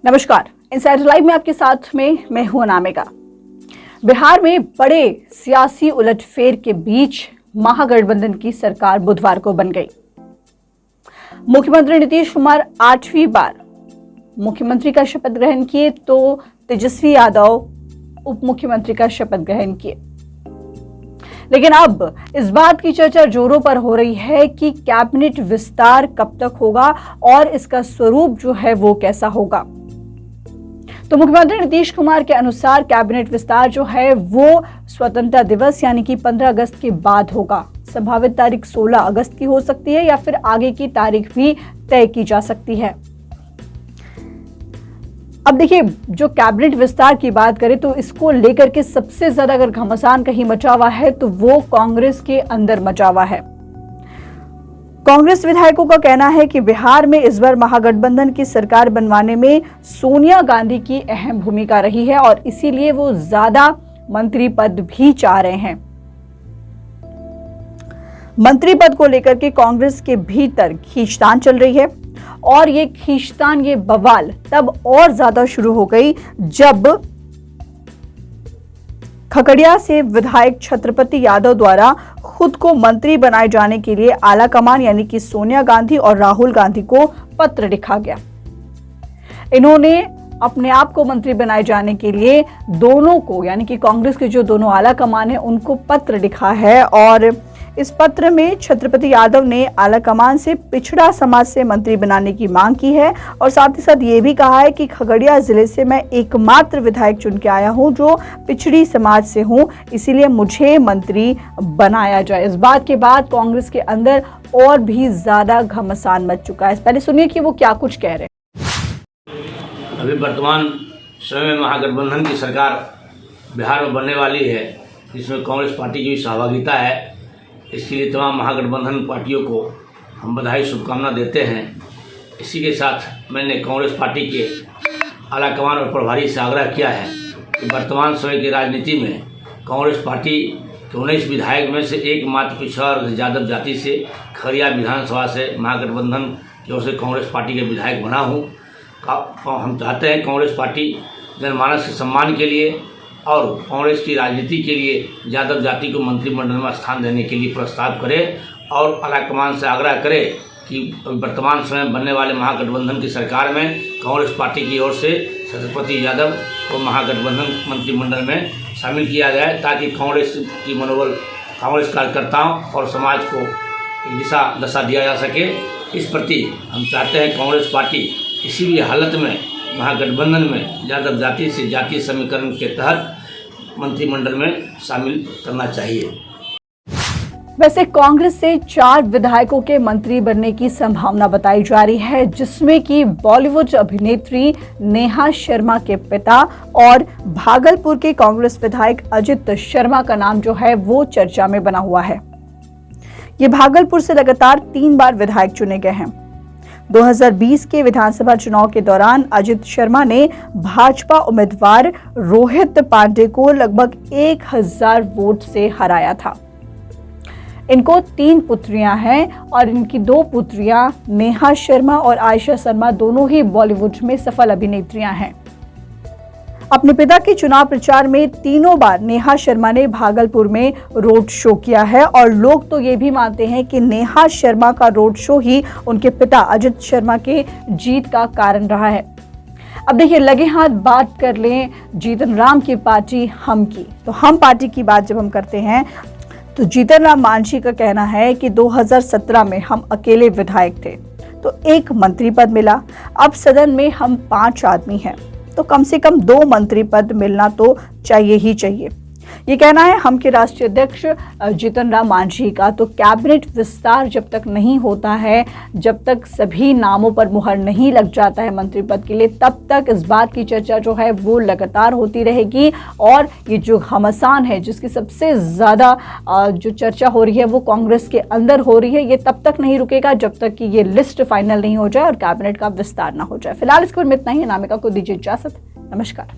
नमस्कार, insider live में आपके साथ में मैं हूं अनामिका। बिहार में बड़े सियासी उलटफेर के बीच महागठबंधन की सरकार बुधवार को बन गई। मुख्यमंत्री नीतीश कुमार 8वीं बार मुख्यमंत्री का शपथ ग्रहण किए तो तेजस्वी यादव उप मुख्यमंत्री का शपथ ग्रहण किए। लेकिन अब इस बात की चर्चा जोरों पर हो रही है कि कैबिनेट विस्तार कब तक होगा और इसका स्वरूप जो है वो कैसा होगा। तो मुख्यमंत्री नीतीश कुमार के अनुसार कैबिनेट विस्तार जो है वो स्वतंत्रता दिवस यानी कि 15 अगस्त के बाद होगा। संभावित तारीख 16 अगस्त की हो सकती है या फिर आगे की तारीख भी तय की जा सकती है। अब देखिए, जो कैबिनेट विस्तार की बात करें तो इसको लेकर के सबसे ज्यादा अगर घमासान कहीं मचा हुआ है तो वो कांग्रेस के अंदर मचा हुआ है। कांग्रेस विधायकों का कहना है कि बिहार में इस बार महागठबंधन की सरकार बनवाने में सोनिया गांधी की अहम भूमिका रही है और इसीलिए वो ज्यादा मंत्री पद भी चाह रहे हैं। मंत्री पद को लेकर के कांग्रेस के भीतर खींचतान चल रही है और ये खींचतान, ये बवाल तब और ज्यादा शुरू हो गई जब खगड़िया से विधायक छत्रपति यादव द्वारा खुद को मंत्री बनाए जाने के लिए आला कमान यानी कि सोनिया गांधी और राहुल गांधी को पत्र लिखा गया। इन्होंने अपने आप को मंत्री बनाए जाने के लिए दोनों को यानी कि कांग्रेस के जो दोनों आला कमान है उनको पत्र लिखा है और इस पत्र में छत्रपति यादव ने आला कमान से पिछड़ा समाज से मंत्री बनाने की मांग की है और साथ ही साथ ये भी कहा है कि खगड़िया जिले से मैं एकमात्र विधायक चुन के आया हूं जो पिछड़ी समाज से हूं, इसीलिए मुझे मंत्री बनाया जाए। इस बात के बाद कांग्रेस के अंदर और भी ज्यादा घमासान मच चुका है। पहले सुनिए कि वो क्या कुछ कह रहे हैं। अभी वर्तमान समय में महागठबंधन की सरकार बिहार में बनने वाली है, जिसमें कांग्रेस पार्टी की भी सहभागिता है। इसके लिए तमाम महागठबंधन पार्टियों को हम बधाई शुभकामना देते हैं। इसी के साथ मैंने कांग्रेस पार्टी के आलाकमान और प्रभारी से आग्रह किया है कि वर्तमान समय की राजनीति में कांग्रेस पार्टी के 19 विधायक में से एकमात्र पिछड़ा और यादव जाति से खगड़िया विधानसभा से महागठबंधन की ओर से कांग्रेस पार्टी के विधायक बना हूँ। हम चाहते हैं कांग्रेस पार्टी जनमानस के सम्मान के लिए और कांग्रेस की राजनीति के लिए यादव जाति को मंत्रिमंडल में स्थान देने के लिए प्रस्ताव करे और आलाकमान से आग्रह करे कि वर्तमान समय बनने वाले महागठबंधन की सरकार में कांग्रेस पार्टी की ओर से छत्रपति यादव को महागठबंधन मंत्रिमंडल में शामिल किया जाए, ताकि कांग्रेस की मनोबल कांग्रेस कार्यकर्ताओं और समाज को दिशा दशा दिया जा सके। इस प्रति हम चाहते हैं कांग्रेस पार्टी किसी भी हालत में महागठबंधन में यादव जाति से जातीय समीकरण के तहत मंत्रिमंडल में शामिल करना चाहिए। वैसे कांग्रेस से 4 विधायकों के मंत्री बनने की संभावना बताई जा रही है, जिसमें कि बॉलीवुड अभिनेत्री नेहा शर्मा के पिता और भागलपुर के कांग्रेस विधायक अजित शर्मा का नाम जो है वो चर्चा में बना हुआ है। ये भागलपुर से लगातार 3 बार विधायक चुने गए हैं। 2020 के विधानसभा चुनाव के दौरान अजित शर्मा ने भाजपा उम्मीदवार रोहित पांडे को लगभग 1000 वोट से हराया था। इनको 3 पुत्रियां हैं और इनकी 2 पुत्रियां नेहा शर्मा और आयशा शर्मा दोनों ही बॉलीवुड में सफल अभिनेत्रियां हैं। अपने पिता के चुनाव प्रचार में तीनों बार नेहा शर्मा ने भागलपुर में रोड शो किया है और लोग तो ये भी मानते हैं कि नेहा शर्मा का रोड शो ही उनके पिता अजित शर्मा के जीत का कारण रहा है। अब देखिए, लगे हाथ बात कर लें जीतन राम की पार्टी हम की, तो हम पार्टी की बात जब हम करते हैं तो जीतन राम मांझी का कहना है कि 2017 में हम अकेले विधायक थे तो 1 मंत्री पद मिला, अब सदन में हम 5 आदमी हैं तो कम से कम 2 मंत्री पद मिलना तो चाहिए ही चाहिए। ये कहना है हम के राष्ट्रीय अध्यक्ष जीतन राम मांझी का। तो कैबिनेट विस्तार जब तक नहीं होता है, जब तक सभी नामों पर मुहर नहीं लग जाता है मंत्री पद के लिए, तब तक इस बात की चर्चा जो है वो लगातार होती रहेगी और ये जो घमासान है जिसकी सबसे ज्यादा जो चर्चा हो रही है वो कांग्रेस के अंदर हो रही है, ये तब तक नहीं रुकेगा जब तक कि ये लिस्ट फाइनल नहीं हो जाए और कैबिनेट का विस्तार ना हो जाए। फिलहाल इसको इतना ही। अनामिका को दीजिए इजाजत। नमस्कार।